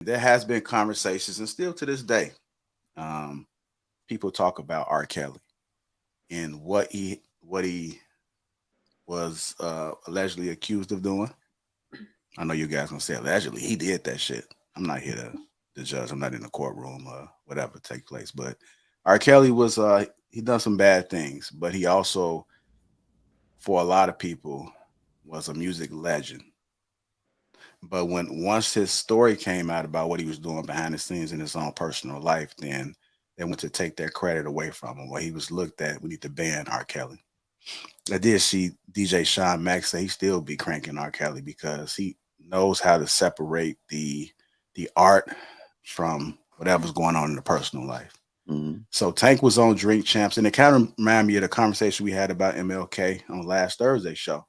There has been conversations, and still to this day, um, people talk about R. Kelly and what he was allegedly accused of doing. I know you guys gonna say allegedly he did that shit. I'm not here to judge. I'm not in the courtroom, whatever take place. But R. Kelly was he done some bad things, but he also, for a lot of people, was a music legend. But when once his story came out about what he was doing behind the scenes in his own personal life, then they went to take that credit away from him. Where he was looked at, we need to ban R. Kelly. I did see DJ Sean Max say he still be cranking R. Kelly because he knows how to separate the art from whatever's going on in the personal life. Mhm. So Tank was on Drink Champs, and it kind of reminded me of the conversation we had about MLK on last Thursday show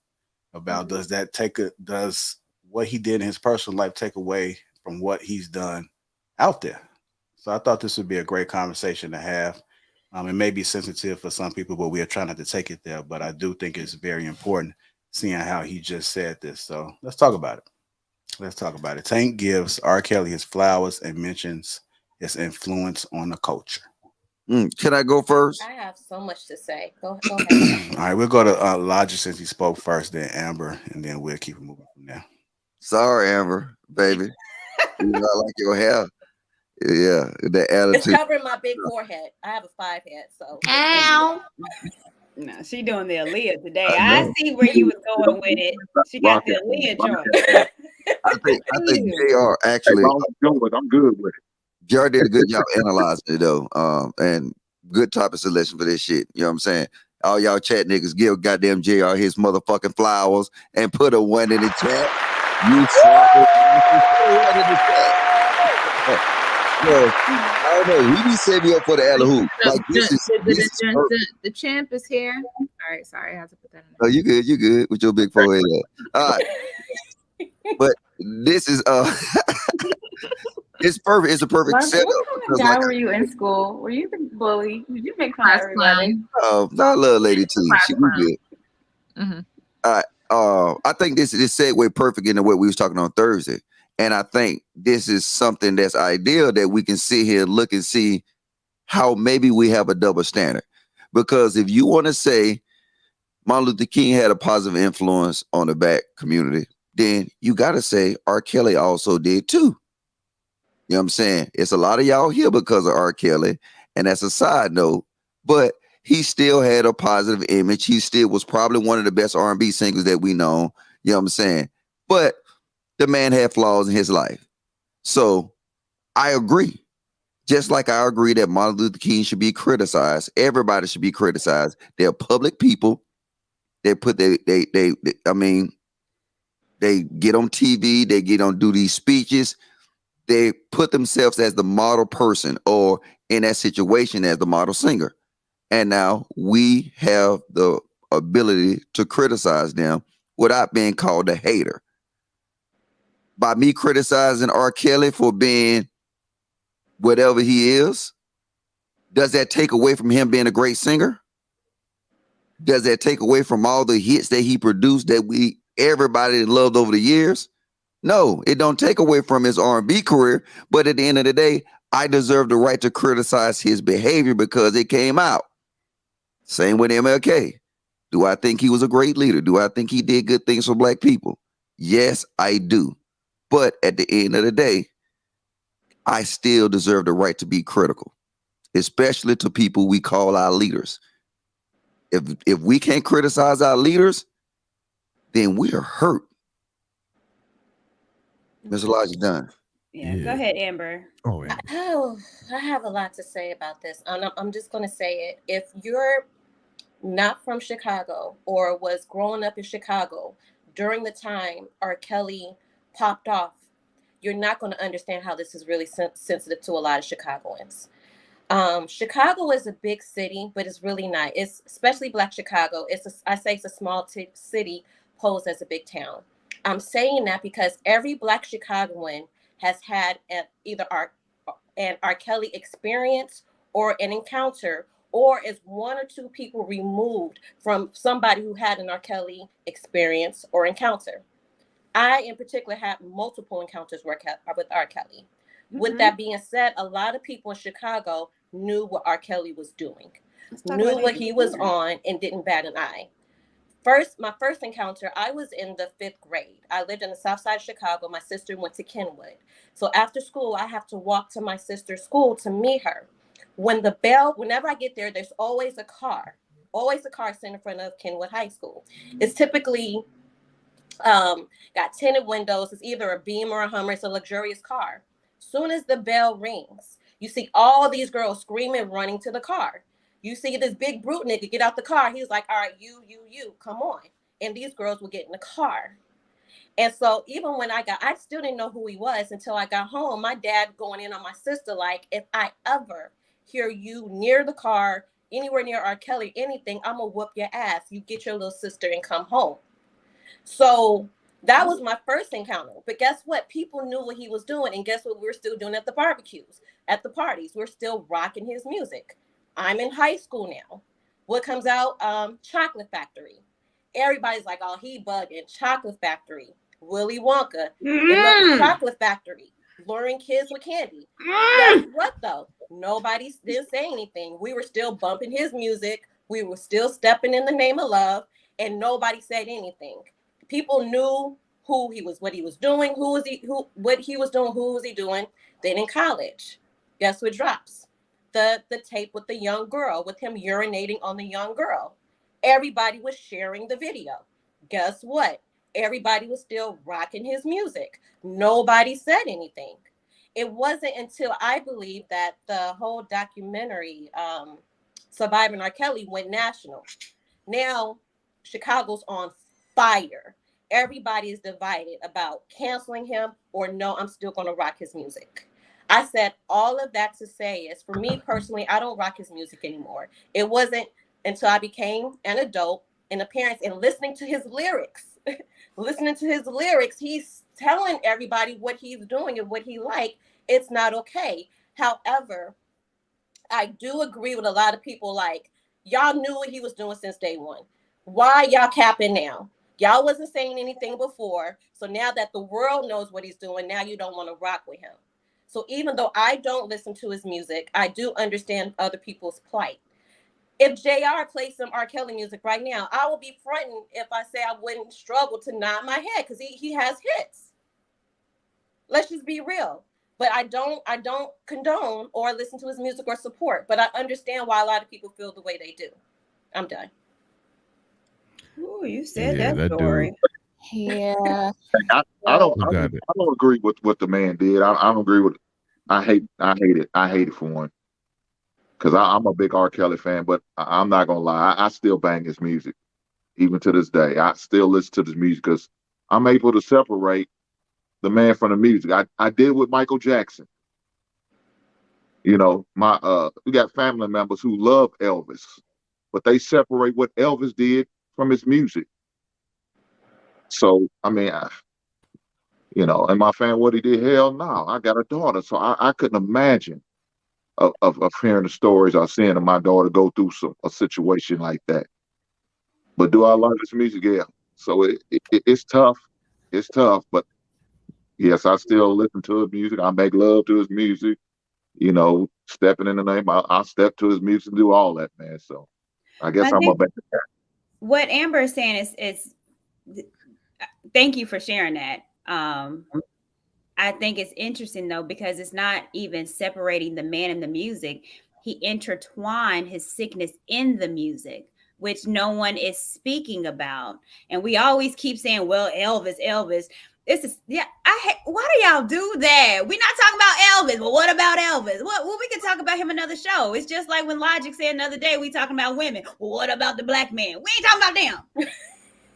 about Mhm. does what he did in his personal life take away from what he's done out there? So I thought this would be a great conversation to have. It may be sensitive for some people, but we are trying not to take it there. But I do think it's very important seeing how he just said this. So let's talk about it. Let's talk about it. Tank gives R. Kelly his flowers and mentions his influence on the culture. Can I go first? I have so much to say. Go ahead. All right, we'll go to Logic since he spoke first, then Amber, and then we'll keep it moving from there. Sorry, Amber, baby. You know, I like your hair. Yeah, the It's attitude. covering my big forehead. I have a 5 head, so Ow. No, she doing the Aaliyah today. I I know. see where you was going with it. She got the Aaliyah joint. I think Ew. Jr. Hey, actually, long as you do it, I'm good with it. Jr. did a good job analyzing it though, and good topic selection for this shit. You know what I'm saying? All y'all chat niggas give goddamn Jr. his motherfucking flowers and put a one in the chat. You saw it. Put a one in the chat. Yo, I don't know. He be setting me up for the alley hoop. Like this is perfect. The champ is here. All right, sorry, I have to put that in Oh, there. you good with your big forehead. All right, but this is it's perfect. It's a perfect Mark, setup what kind of because, guy like, were you in school? Were you the bully? Did you make fun of Class everybody? clown. I love Lady T. Class She clown. good. Mm-hmm. All right. I think this segue perfect into what we was talking on Thursday, and I think this is something that's ideal that we can sit here, look and see how maybe we have a double standard. Because if you want to say Martin Luther King had a positive influence on the black community, then you got to say R. Kelly also did too. You know what I'm saying? It's a lot of y'all here because of R. Kelly, and that's a side note. But he still had a positive image. He still was probably one of the best R&B singers that we know. You know what I'm saying? But the man had flaws in his life. So I agree. Just like I agree that Martin Luther King should be criticized. Everybody should be criticized. They're public people. They put I mean, they get on TV, they get on do these speeches, they put themselves as the model person or in that situation as the model singer. And now we have the ability to criticize them without being called a hater. By me criticizing R. Kelly for being whatever he is, does that take away from him being a great singer? Does that take away from all the hits that he produced that everybody loved over the years? No, it don't take away from his R&B career. But at the end of the day, I deserve the right to criticize his behavior because it came out. Same with MLK. Do I think he was a great leader? Do I think he did good things for black people? Yes, I do. But at the end of the day, I still deserve the right to be critical, especially to people we call our leaders. If we can't criticize our leaders, then we're hurt. Mr. Elijah Dunn. Yeah, go ahead, Amber. Oh, yeah. Oh, I have a lot to say about this. And I'm just going to say it. If you're not from Chicago or was growing up in Chicago during the time R. Kelly popped off, you're not going to understand how this is really sensitive to a lot of Chicagoans. Chicago is a big city, but it's really not. It's especially Black Chicago. I say it's a small city posed as a big town. I'm saying that because every Black Chicagoan has had either an R. Kelly experience or an encounter, or is one or two people removed from somebody who had an R. Kelly experience or encounter. I, in particular, had multiple encounters with R. Kelly. With that being said, a lot of people in Chicago knew what R. Kelly was doing, knew what he was on, and didn't bat an eye. My first encounter, I was in the 5th grade. I lived in the south side of Chicago. My sister went to Kenwood. So after school, I have to walk to my sister's school to meet her. Whenever I get there, there's always a car sitting in front of Kenwood High School. It's typically got tinted windows. It's either a Beamer or a Hummer. It's a luxurious car. Soon as the bell rings, you see all these girls screaming, running to the car. You see this big brute nigga get out the car. He's like, all right, you, come on. And these girls would get in the car. And so even when I still didn't know who he was until I got home. My dad going in on my sister, like, if I ever hear you near the car, anywhere near R. Kelly, anything, I'm going to whoop your ass. You get your little sister and come home. So that was my first encounter. But guess what? People knew what he was doing. And guess what we're still doing at the barbecues, at the parties? We're still rocking his music. I'm in high school now. What comes out? Chocolate Factory. Everybody's like, oh, he bugging. Chocolate Factory. Willy Wonka. The Chocolate Factory. Luring kids with candy. Guess what, though? Nobody didn't say anything. We were still bumping his music. We were still stepping in the name of love. And nobody said anything. People knew what he was doing, what he was doing, who was he doing. Then in college, guess what drops? The tape with the young girl, with him urinating on the young girl. Everybody was sharing the video. Guess what? Everybody was still rocking his music. Nobody said anything. It wasn't until I believe that the whole documentary, Surviving R. Kelly, went national. Now, Chicago's on fire. Everybody is divided about canceling him or no, I'm still going to rock his music. I said all of that to say is, for me personally, I don't rock his music anymore. It wasn't until I became an adult and a parent and listening to his lyrics. He's telling everybody what he's doing and what he like. It's not okay. However, I do agree with a lot of people, like, y'all knew what he was doing since day one. Why y'all capping now? Y'all wasn't saying anything before. So now that the world knows what he's doing, now you don't want to rock with him. So even though I don't listen to his music, I do understand other people's plight. If JR plays some R. Kelly music right now, I will be fronting if I say I wouldn't struggle to nod my head because he has hits. Let's just be real. But I don't condone or listen to his music or support. But I understand why a lot of people feel the way they do. I'm done. Ooh, you said that story. Yeah. I don't agree with what the man did. I don't agree with. I hate it. I hate it for one, because I'm a big R. Kelly fan. But I'm not gonna lie. I still bang his music, even to this day. I still listen to this music because I'm able to separate the man from the music. I did with Michael Jackson. You know, we got family members who love Elvis, but they separate what Elvis did from his music. So I mean, am I fan what he did? Hell no. I got a daughter, so I couldn't imagine of hearing the stories or seeing my daughter go through a situation like that. But do I love his music? Yeah. So it's tough. It's tough, but yes, I still listen to his music. I make love to his music. Stepping in the name, I step to his music and do all that, man. So I guess I'm a bad guy. What Amber is saying is thank you for sharing that. I think it's interesting though, because it's not even separating the man and the music. He intertwined his sickness in the music, which no one is speaking about. And we always keep saying, well, Elvis. Why do y'all do that? We're not talking about Elvis. Well, what about Elvis? Well, we can talk about him another show. It's just like when Logic said another day, we talking about women. Well, what about the black man? We ain't talking about them.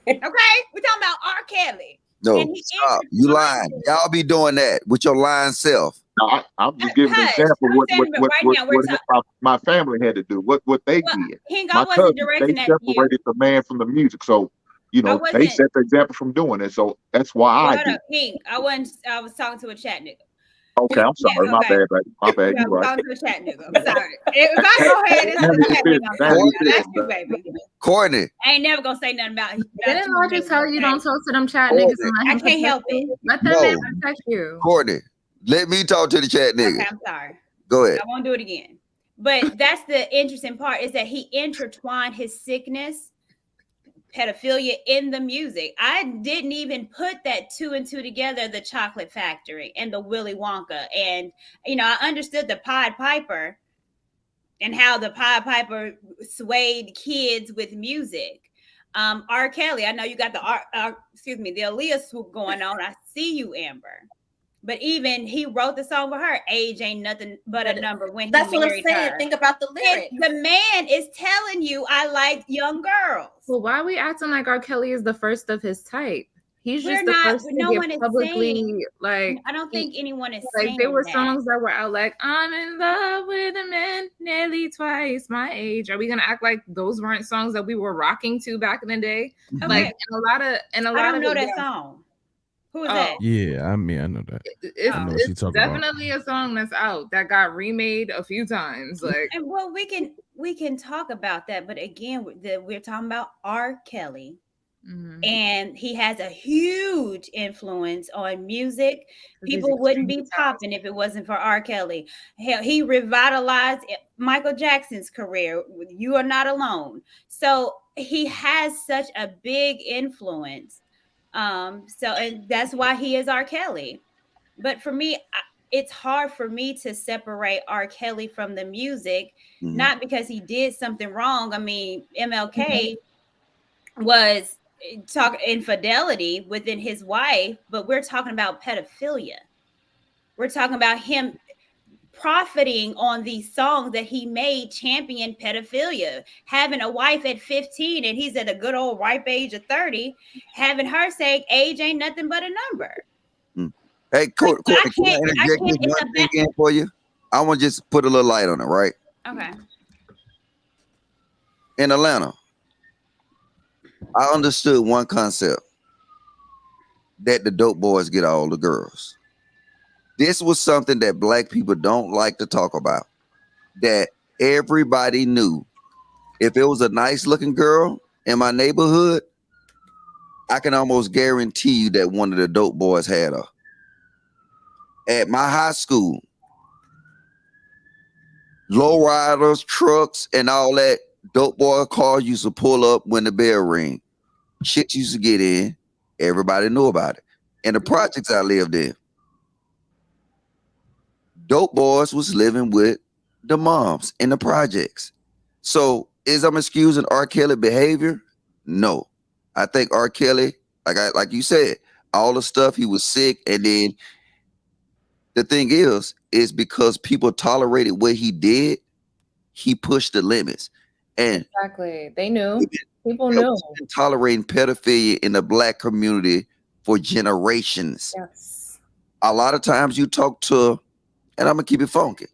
Okay? We're talking about R. Kelly. No, stop. You lying. Y'all be doing that with your lying self. No, I'm just giving an example of what my family had to do, what they did. I wasn't directing that. They separated the man from the music. So, they set the example from doing it. So that's why I did. I was talking to a chat nigga. Okay, I'm sorry. My bad, baby. My bad. You're right. Talking to a chat nigga. I'm sorry. If I go ahead and the chat nigga, that's you, baby. Courtney. I ain't never gonna say nothing about it. Didn't Logic tell you don't talk to them chat niggas? I can't help it. Let them man protect you. Courtney, Let me talk to the chat nigga. Okay, I'm sorry. Go ahead. I won't do it again. But that's the interesting part is that he intertwined his sickness, pedophilia in the music. I didn't even put that 2 and 2 together, the Chocolate Factory and the Willy Wonka. And, you know, I understood the Pied Piper and how the Pied Piper swayed kids with music. R. Kelly, I know you got the the Aaliyah swoop going on. I see you, Amber. But even he wrote the song for her. Age ain't nothing but a number when That's he what I'm married saying. her. Think about the lyrics. The man is telling you, I like young girls. Well, why are we acting like R. Kelly is the first of his type? He's We're just the not- first to no one get is publicly saying- like. I don't think anyone is Like saying there were that. songs that were out like I'm in love with a man nearly twice my age. Are we gonna act like those weren't songs that we were rocking to back in the day? Okay. Like and a lot I don't of know it, that yeah. song. Who is Oh. that? Yeah, I mean, I know that. It's, I know what it's she's talking about. definitely a song that's out that got remade a few times. Like, And well, we can talk about that, but again, we're talking about R. Kelly, and he has a huge influence on music. People wouldn't be popping if it wasn't for R. Kelly. Hell, he revitalized Michael Jackson's career with "You Are Not Alone." So he has such a big influence. And that's why he is R. Kelly. But for me, it's hard for me to separate R. Kelly from the music, not because he did something wrong. I mean, MLK was talking infidelity within his wife, but we're talking about pedophilia. We're talking about him profiting on these songs that he made champion pedophilia, having a wife at 15 and he's at a good old ripe age of 30, having her say age ain't nothing but a number. Hey, Courtney, can I interject this one thing in for you? I want to just put a little light on it, right? Okay. In Atlanta, I understood one concept, that the dope boys get all the girls. This was something that black people don't like to talk about, that everybody knew. If it was a nice looking girl in my neighborhood, I can almost guarantee you that one of the dope boys had her. At my high school, lowriders, trucks, and all that dope boy cars used to pull up when the bell rang. Shit used to get in. Everybody knew about it. And the projects I lived in, dope boys was living with the moms in the projects. So is I'm excusing R. Kelly behavior? No. I think R. Kelly, like you said, all the stuff, he was sick, and then the thing is because people tolerated what he did, he pushed the limits. And exactly, they knew. People knew. Tolerating pedophilia in the black community for generations. Yes. A lot of times you talk to, and I'm gonna keep it funky,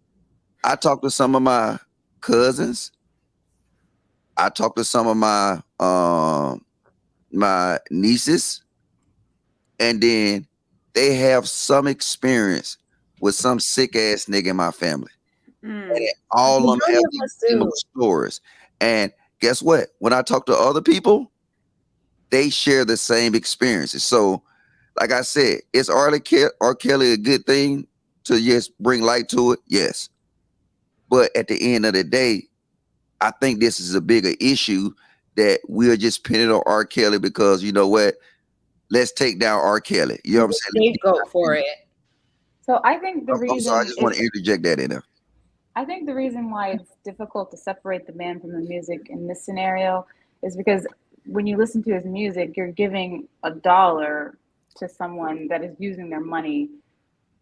I talk to some of my cousins. I talk to some of my nieces, and then they have some experience with some sick ass nigga in my family. And all of them have these similar stories. And guess what? When I talk to other people, they share the same experiences. So, like I said, is R. Kelly a good thing to just bring light to it? Yes. But at the end of the day, I think this is a bigger issue that we're just pinning on R. Kelly because, you know what? Let's take down R. Kelly. You know what I'm saying? Go for it. So I think the reason I'm sorry, I just want to interject that in there. I think the reason why it's difficult to separate the man from the music in this scenario is because when you listen to his music, you're giving $1 to someone that is using their money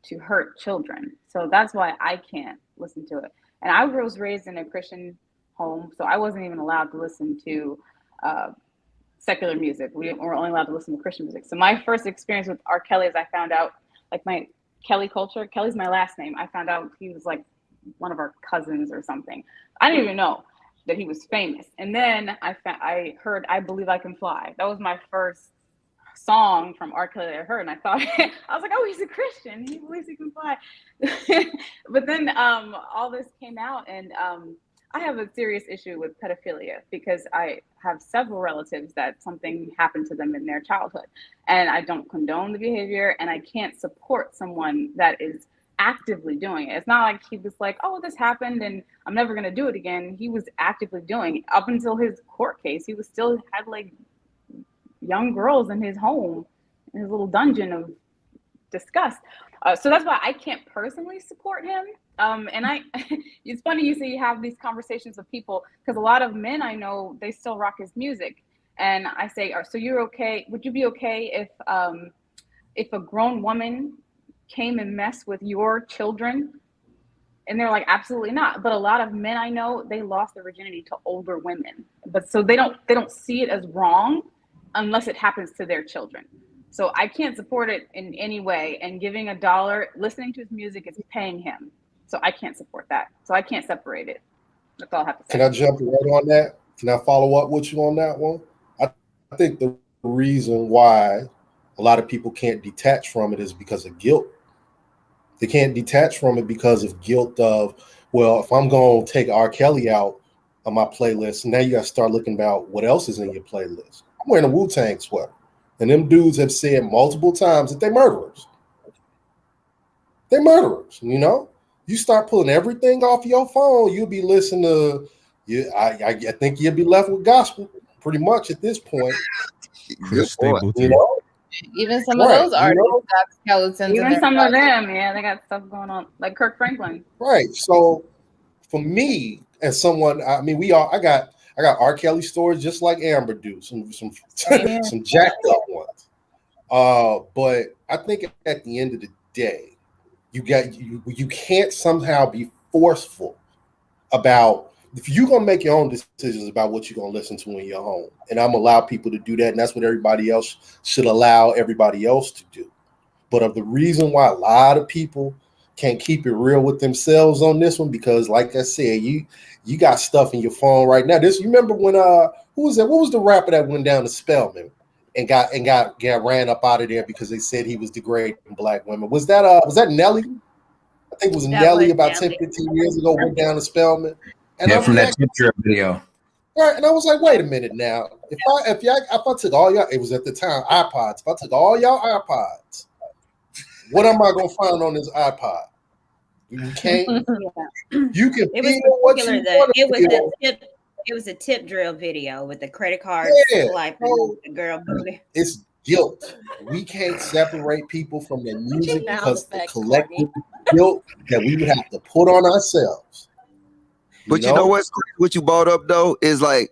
to hurt children. So that's why I can't listen to it. And I was raised in a Christian home, so I wasn't even allowed to listen to secular music. We were only allowed to listen to Christian music. So my first experience with R. Kelly is I found out, like, my Kelly culture, Kelly's my last name. I found out he was like one of our cousins or something. I didn't even know that he was famous. And then I heard I Believe I Can Fly. That was my first song from R. Kelly that I heard, and I thought, I was like, oh, he's a Christian, he believes he can fly. But then all this came out, and I have a serious issue with pedophilia because I have several relatives that something happened to them in their childhood, and I don't condone the behavior, and I can't support someone that is actively doing it. It's not like he was like, oh, this happened and I'm never going to do it again. He was actively doing it up until his court case. He was still had like young girls in his home, in his little dungeon of disgust. So that's why I can't personally support him. And it's funny you say you have these conversations with people, because a lot of men I know, they still rock his music. And I say, so you're okay? Would you be okay if a grown woman came and messed with your children? And they're like, absolutely not. But a lot of men I know, they lost their virginity to older women. But so they don't see it as wrong unless it happens to their children. So I can't support it in any way. And giving $1, listening to his music is paying him. So I can't support that. So I can't separate it. That's all I have to say. Can I jump right on that? Can I follow up with you on that one? I think the reason why a lot of people can't detach from it is because of guilt. They can't detach from it because of guilt of, well, if I'm going to take R. Kelly out of my playlist, now you got to start looking about what else is in your playlist. I'm wearing a Wu-Tang sweater. And them dudes have said multiple times that they're murderers. They're murderers, you know? You start pulling everything off your phone, you'll be listening to, I think you'll be left with gospel pretty much at this point. Good point. You know? Even some of those artists got skeletons. Even some of them, yeah, they got stuff going on, like Kirk Franklin. Right. So for me, as someone, I mean, I got R. Kelly stories just like Amber do, some jacked up ones. But I think at the end of the day, you can't somehow be forceful about, if you're gonna make your own decisions about what you're gonna listen to in your home, and I'm allow people to do that, and that's what everybody else should allow everybody else to do. But of the reason why a lot of people can't keep it real with themselves on this one, because like I said, you got stuff in your phone right now. You remember when who was that? What was the rapper that went down to Spelman and got ran up out of there because they said he was degrading black women? Was that Nelly? I think it was Nelly about 10, 15 years ago, went down to Spelman. And from that Tip video. Right, and I was like, wait a minute now. If I took all y'all, it was at the time iPods. If I took all y'all iPods, what am I gonna find on this iPod? You can't. You can feel what you want. It was a tip drill video with the credit card swiping the girl booty. It's guilt. We can't separate people from their music because the collective guilt that we would have to put on ourselves. But you know what's crazy? What you brought up though is like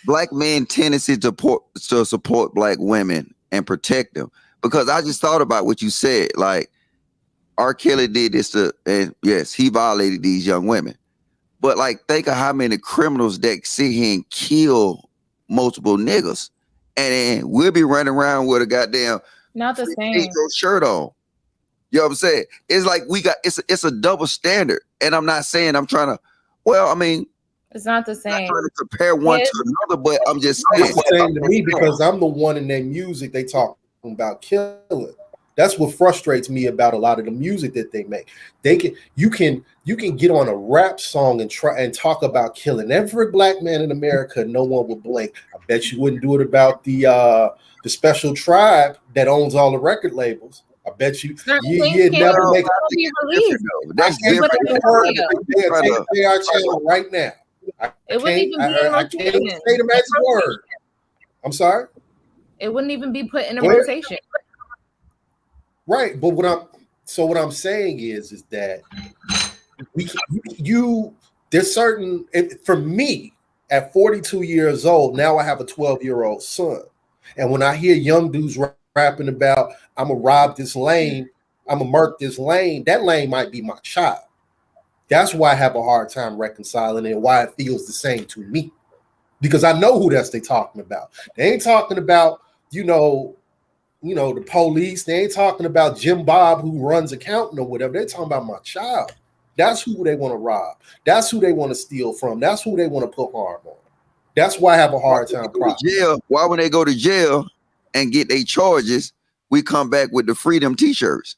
black men tendency to support black women and protect them. Because I just thought about what you said. Like R. Kelly did this and yes, he violated these young women. But like, think of how many criminals that sit here and kill multiple niggas, and then we'll be running around with a goddamn not the same shirt on. You know what I'm saying? It's like it's a double standard, and I'm not saying I'm trying to. Well, I mean, it's not the same. I'm not trying to compare one to another, but I'm just saying. It's the same to me because I'm the one in their music they talk about killing. That's what frustrates me about a lot of the music that they make. You can get on a rap song and try and talk about killing every black man in America. No one would blink. I bet you wouldn't do it about the special tribe that owns all the record labels. I bet you'd never make it. That's different. They are channel right now. I can't say the magic word. I'm sorry. It wouldn't even be put in a rotation. Right, but what I'm saying is that there's certain, for me at 42 years old, now I have a 12-year-old son, and when I hear young dudes rapping about I'm gonna rob this lane, I'm gonna murk this lane, that lane might be my child. That's why I have a hard time reconciling it and why it feels the same to me, because I know who they talking about. They ain't talking about the police. They ain't talking about Jim Bob who runs accounting or whatever. They're talking about my child. That's who they want to rob. That's who they want to steal from. That's who they want to put harm on. That's why I have a hard time. Why when they go to jail and get their charges, we come back with the freedom t-shirts?